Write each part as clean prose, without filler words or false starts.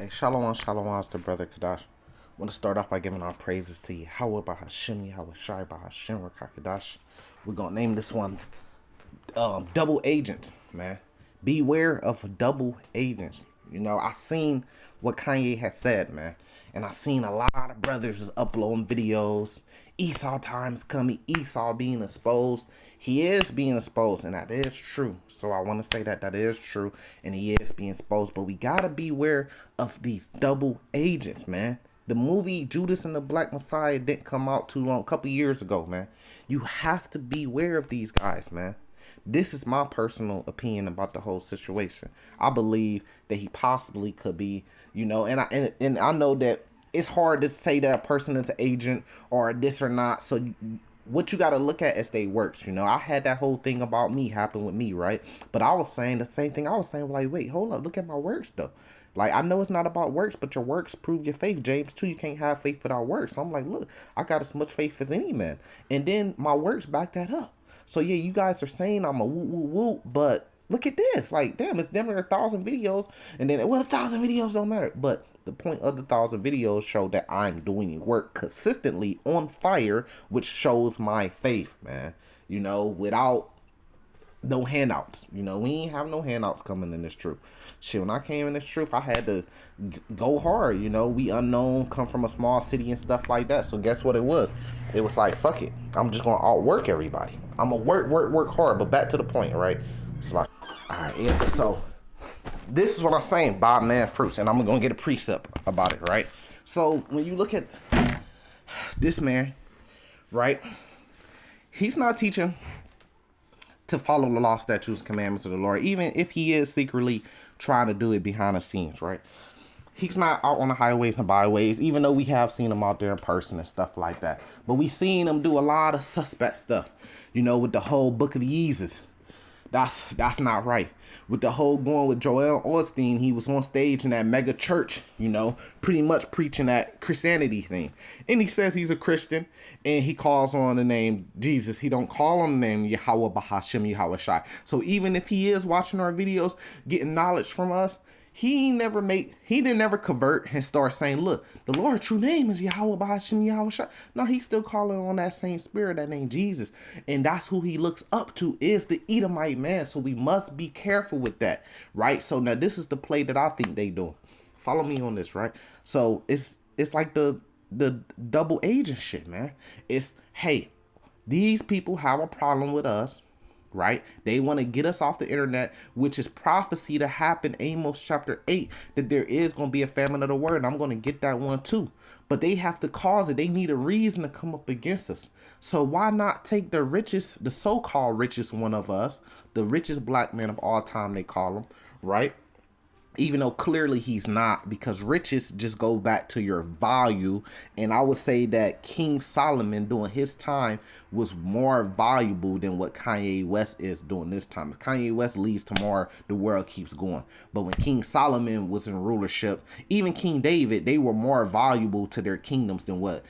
Hey, shalom, shalom, it's the brother Kadash. I want to start off by giving our praises to Yahweh Bahashim, Yahweh Shai Bahashim, Rakakadash. We're going to name this one Double Agents, man. Beware of double agents. You know, I seen what Kanye has said, man. And I seen a lot of brothers is uploading videos. Esau times coming, Esau being exposed. He is being exposed, and that is true. So I want to say that is true, and he is being exposed. But we gotta beware of these double agents, man. The movie Judas and the Black Messiah didn't come out too long, a couple years ago, man. You have to beware of these guys, man. This is my personal opinion about the whole situation. I believe that he possibly could be, you know, and I know that it's hard to say that a person is an agent or this or not. So what you got to look at is they works. You know, I had that whole thing about me happen with me, right? But I was saying the same thing. I was saying, like, wait, hold up, look at my works though. Like, I know it's not about works, but your works prove your faith. James 2, you can't have faith without works. So I'm like, look, I got as much faith as any man. And then my works back that up. So yeah, you guys are saying I'm a woo woo woo, but look at this. Like, damn, it's never 1,000 videos. And then, well, 1,000 videos don't matter. But the point of the 1,000 videos show that I'm doing work consistently on fire, which shows my faith, man. You know, without no handouts. You know, we ain't have no handouts coming in this truth. Shit, when I came in this truth, I had to go hard. You know, we unknown, come from a small city and stuff like that. So guess what it was? It was like, fuck it. I'm just gonna outwork everybody. I'm gonna work hard. But back to the point, right? It's like, all right, yeah. So this is what I'm saying, Bob Man Fruits, and I'm gonna get a precept about it, right? So when you look at this man, right? He's not teaching to follow the law, statutes, and commandments of the Lord, even if he is secretly trying to do it behind the scenes, right? He's not out on the highways and byways, even though we have seen him out there in person and stuff like that. But we seen him do a lot of suspect stuff, you know, with the whole Book of Jesus. That's not right. With the whole going with Joel Osteen, he was on stage in that mega church, you know, pretty much preaching that Christianity thing. And he says he's a Christian, and he calls on the name Jesus. He don't call on the name Yahweh Bahashim Yahweh Shai. So even if he is watching our videos, getting knowledge from us, he didn't never convert and start saying, look, the Lord's true name is Yahweh Bahashim Yahweh Shai. No, he's still calling on that same spirit, that name Jesus. And that's who he looks up to, is the Edomite man. So we must be careful with that, right? So now this is the play that I think they do. Follow me on this, right? So it's like the double agent shit, man. It's, hey, these people have a problem with us, right? They want to get us off the internet, which is prophecy to happen, Amos chapter 8, that there is going to be a famine of the word. And I'm going to get that one too. But they have to cause it. They need a reason to come up against us. So why not take the richest, the so-called richest one of us, the richest black man of all time, they call him, right? Even though clearly he's not, because riches just go back to your value. And I would say that King Solomon during his time was more valuable than what Kanye West is doing this time. If Kanye West leaves tomorrow, the world keeps going. But when King Solomon was in rulership, even King David, they were more valuable to their kingdoms than what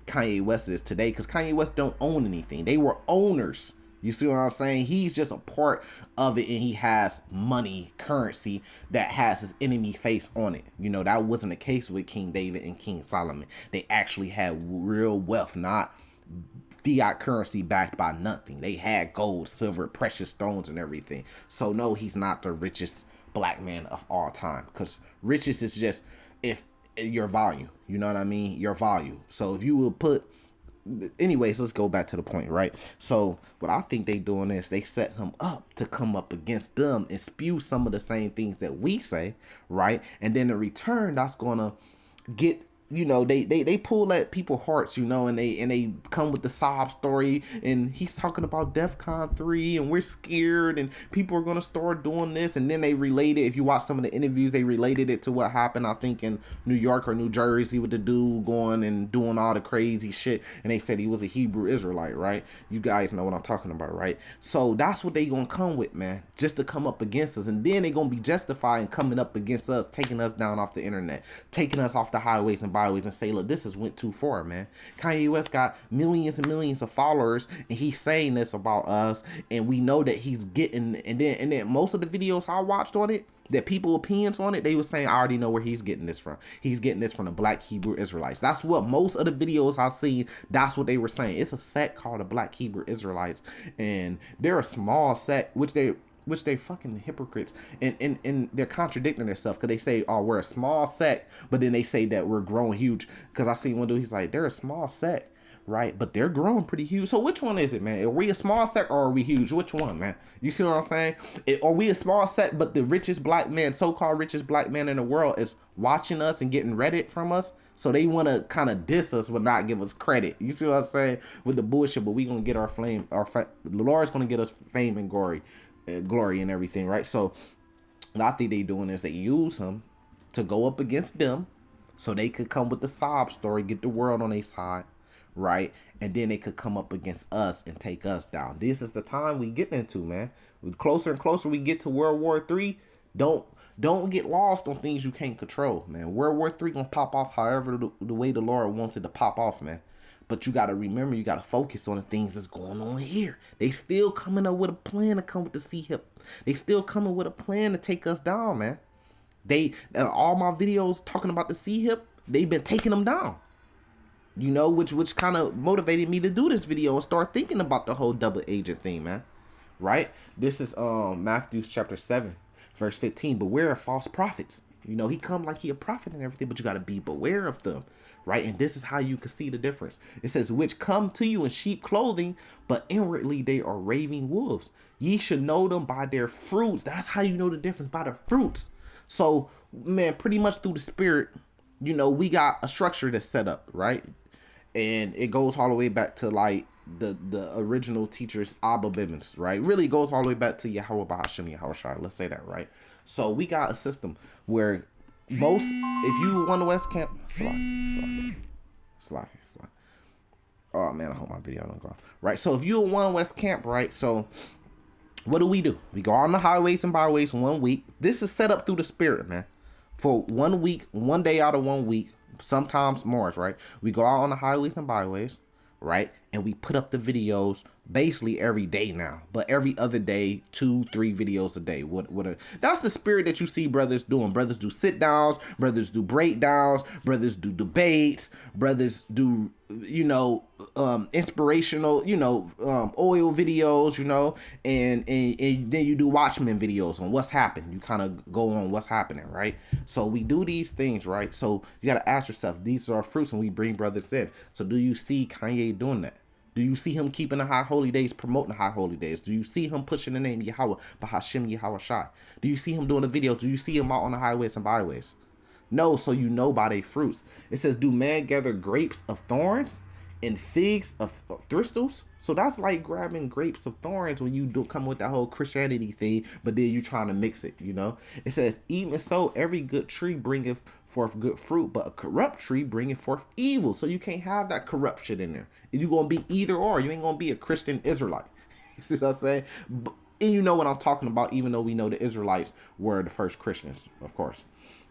Kanye West is today, because Kanye West don't own anything. They were owners. You see what I'm saying? He's just a part of it, and he has money, currency that has his enemy face on it. You know, that wasn't the case with King David and King Solomon. They actually had real wealth, not fiat currency backed by nothing. They had gold, silver, precious stones, and everything. So no, he's not the richest black man of all time, because riches is just if your value. You know what I mean? Your value. So if you will put, anyways, let's go back to the point, right? So what I think they doing is they set him up to come up against them and spew some of the same things that we say, right? And then in return, that's gonna get, you know, they pull at people's hearts, you know, and they come with the sob story, and he's talking about DEFCON 3 and we're scared and people are gonna start doing this. And then they related, if you watch some of the interviews, they related it to what happened, I think in New York or New Jersey, with the dude going and doing all the crazy shit, and they said he was a Hebrew Israelite, right? You guys know what I'm talking about, right? So that's what they gonna come with, man, just to come up against us. And then they gonna be justified in coming up against us, taking us down off the internet, taking us off the highways and byways, and say, look, this has went too far, man. Kanye West got millions and millions of followers, and he's saying this about us, and we know that he's getting, and then most of the videos I watched on it, that people opinions on it, they were saying, I already know where he's getting this from. He's getting this from the Black Hebrew Israelites. That's what most of the videos I've seen, that's what they were saying. It's a sect called the Black Hebrew Israelites, and they're a small sect, which they fucking hypocrites, and they're contradicting themselves, because they say, oh, we're a small sect, but then they say that we're growing huge. Because I seen one dude, he's like, they're a small sect, right? But they're growing pretty huge. So which one is it, man? Are we a small sect or are we huge? Which one, man? You see what I'm saying? Are we a small sect, but the richest black man, so-called richest black man in the world, is watching us and getting Reddit from us? So they want to kind of diss us but not give us credit. You see what I'm saying? With the bullshit, but we going to get our flame. The Lord's going to get us fame and glory and everything, right? So what I think they doing is they use him to go up against them so they could come with the sob story, get the world on their side, right? And then they could come up against us and take us down. This is the time we get into, man. The closer and closer we get to World War III, don't get lost on things you can't control, man. World War III gonna pop off however the way the Lord wants it to pop off, man. But you gotta remember, you gotta focus on the things that's going on here. They still coming up with a plan to come with the C-Hip. They still coming with a plan to take us down, man. They all my videos talking about the C-Hip, they've been taking them down. You know, which kind of motivated me to do this video and start thinking about the whole double agent thing, man. Right? This is Matthew chapter 7, verse 15. Beware of false prophets. You know, he come like he a prophet and everything, but you got to be beware of them. Right? And this is how you can see the difference. It says, which come to you in sheep clothing, but inwardly they are raving wolves. Ye should know them by their fruits. That's how you know the difference, by the fruits. So, man, pretty much through the spirit, you know, we got a structure that's set up, right? And it goes all the way back to like the original teachers, Abba Bibbins, right? Really goes all the way back to Yahweh Bahashim Yahweh Shai. Let's say that, right? So we got a system where most, if you want the West Camp, Slack. Oh man, I hope my video don't go off. Right? So if you want West Camp, right? So what do? We go on the highways and byways 1 week. This is set up through the spirit, man. For 1 week, 1 day out of 1 week. Sometimes more, right? We go out on the highways and byways, right? And we put up the videos basically every day now, but every other day, 2-3 videos a day. That's the spirit that you see brothers doing. Brothers do sit downs, brothers do breakdowns, brothers do debates, brothers do, you know, inspirational, you know, oil videos, you know, and then you do Watchmen videos on what's happened. You kind of go on what's happening, right? So we do these things, right? So you got to ask yourself, these are our fruits, and we bring brothers in. So do you see Kanye doing that? Do you see him keeping the high holy days, promoting the high holy days? Do you see him pushing the name Yahweh, Bahashim Yahweh Shai? Do you see him doing the videos? Do you see him out on the highways and byways? No, so you know by their fruits. It says, do man gather grapes of thorns and figs of thistles? So that's like grabbing grapes of thorns when you do come with that whole Christianity thing, but then you trying to mix it, you know? It says, even so, every good tree bringeth forth good fruit, but a corrupt tree bringeth forth evil. So you can't have that corruption in there. You're going to be either or. You ain't going to be a Christian Israelite. You see what I'm saying? And you know what I'm talking about, even though we know the Israelites were the first Christians, of course.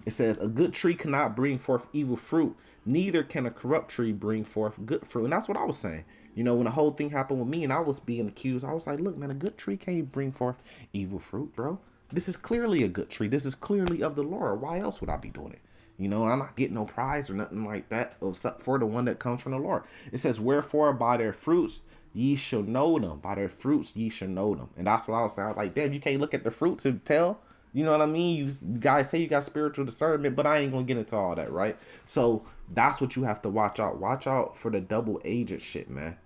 It says, a good tree cannot bring forth evil fruit, neither can a corrupt tree bring forth good fruit. And that's what I was saying. You know, when the whole thing happened with me and I was being accused, I was like, look, man, a good tree can't bring forth evil fruit, bro. This is clearly a good tree. This is clearly of the Lord. Why else would I be doing it? You know, I'm not getting no prize or nothing like that, except for the one that comes from the Lord. It says, wherefore by their fruits ye shall know them. By their fruits ye shall know them. And that's what I was saying. I was like, damn, you can't look at the fruits and tell. You know what I mean? You guys say you got spiritual discernment, but I ain't going to get into all that, right? So that's what you have to watch out. Watch out for the double agent shit, man.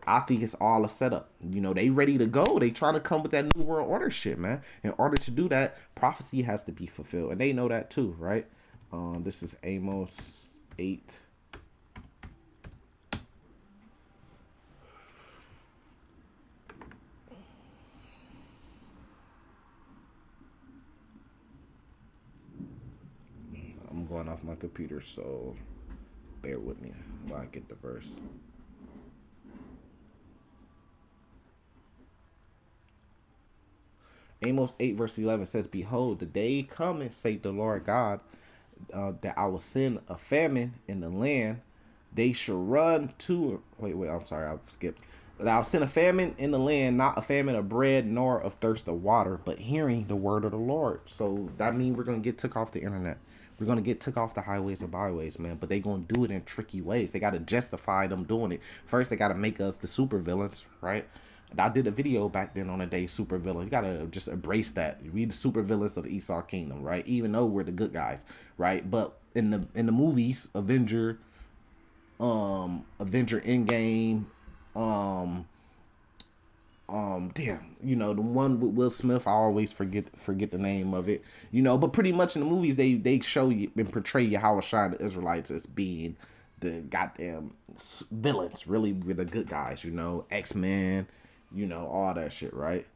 I think it's all a setup. You know, they ready to go. They trying to come with that new world order shit, man. In order to do that, prophecy has to be fulfilled. And they know that too, right? This is Amos 8. I'm going off my computer, so bear with me while I get the verse. Amos 8 verse 11 says, behold, the day cometh, saith the Lord God, that I will send a famine in the land. They shall run to, I'm sorry, I skipped. Thou send a famine in the land, not a famine of bread nor of thirst of water, but hearing the word of the Lord. So that means we're gonna get took off the internet. We're gonna get took off the highways and byways, man. But they gonna do it in tricky ways. They gotta justify them doing it. First, they gotta make us the super villains, right? I did a video back then on a day super villain. You gotta just embrace that. We the super villains of Esau Kingdom, right? Even though we're the good guys, right? But in the movies, Avenger Endgame, um, damn, the one with Will Smith, I always forget the name of it, but pretty much in the movies they show you and portray Yahushua and the Israelites as being the goddamn villains, really, we're the good guys, X-Men, all that shit, right?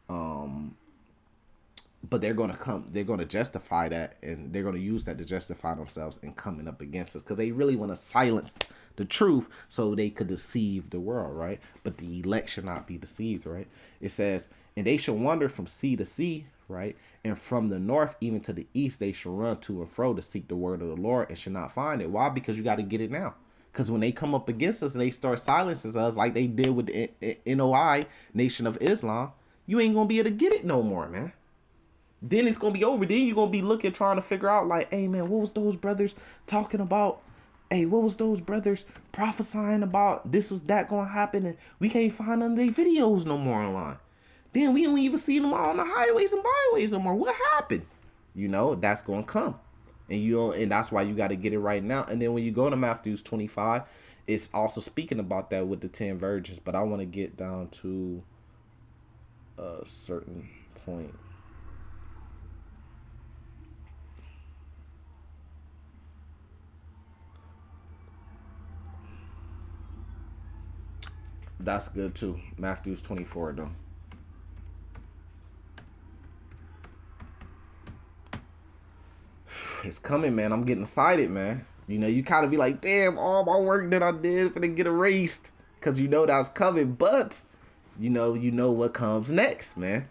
But they're gonna justify that, and they're gonna use that to justify themselves in coming up against us, because they really want to silence the truth so they could deceive the world, right? But the elect should not be deceived, right? It says, and they shall wander from sea to sea, right? And from the north even to the east they shall run to and fro to seek the word of the Lord and shall not find it. Why? Because you got to get it now. Because when they come up against us and they start silencing us like they did with the NOI, Nation of Islam, you ain't gonna be able to get it no more, man. Then it's gonna be over. Then you're gonna be looking, trying to figure out, like, hey man, what was those brothers talking about? Hey, what was those brothers prophesying about? This was that gonna happen, and we can't find none of their videos no more online. Then we don't even see them on the highways and byways no more. What happened? That's gonna come, and that's why you got to get it right now. And then when you go to Matthew 25, it's also speaking about that with the 10 virgins. But I want to get down to a certain point. That's good too. Matthew's 24 though. It's coming, man. I'm getting excited, man. You kind of be like, damn, all my work that I did for to get erased, because that's coming. But you know what comes next, man.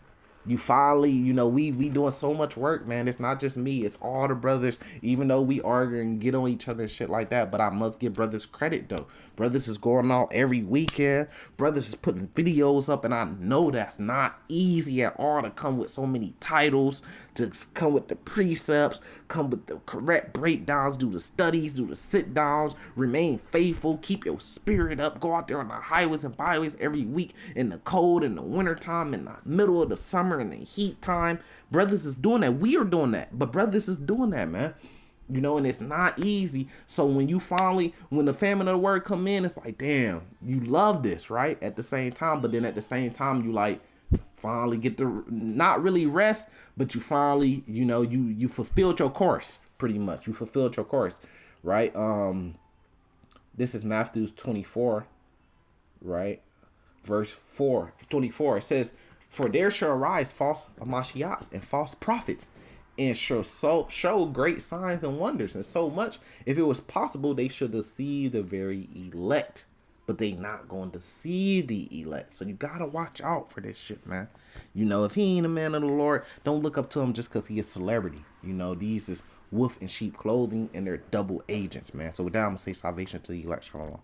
You finally, we doing so much work, man. It's not just me, it's all the brothers. Even though we argue and get on each other and shit like that, but I must give brothers credit though. Brothers is going out every weekend. Brothers is putting videos up, and I know that's not easy at all to come with so many titles, to come with the precepts, come with the correct breakdowns, do the studies, do the sit downs, remain faithful, keep your spirit up, go out there on the highways and byways every week in the cold, in the wintertime, in the middle of the summer, in the heat time. Brothers is doing that. We are doing that, but brothers is doing that, man. And it's not easy. So when the famine of the word come in, it's like, damn, you love this, right? At the same time, but then at the same time, you like finally get to not really rest, but you finally, you fulfilled your course, pretty much. You fulfilled your course, right? This is Matthew 24, right? Verse 24. It says, for there shall arise false Mashiachs and false prophets, and shall show great signs and wonders, and so much, if it was possible, they should deceive the very elect. But they not going to deceive the elect. So you gotta watch out for this shit, man. If he ain't a man of the Lord, don't look up to him just because he is a celebrity. These is wolf in sheep clothing, and they're double agents, man. So with that, I'm gonna say salvation to the elect. Shalom.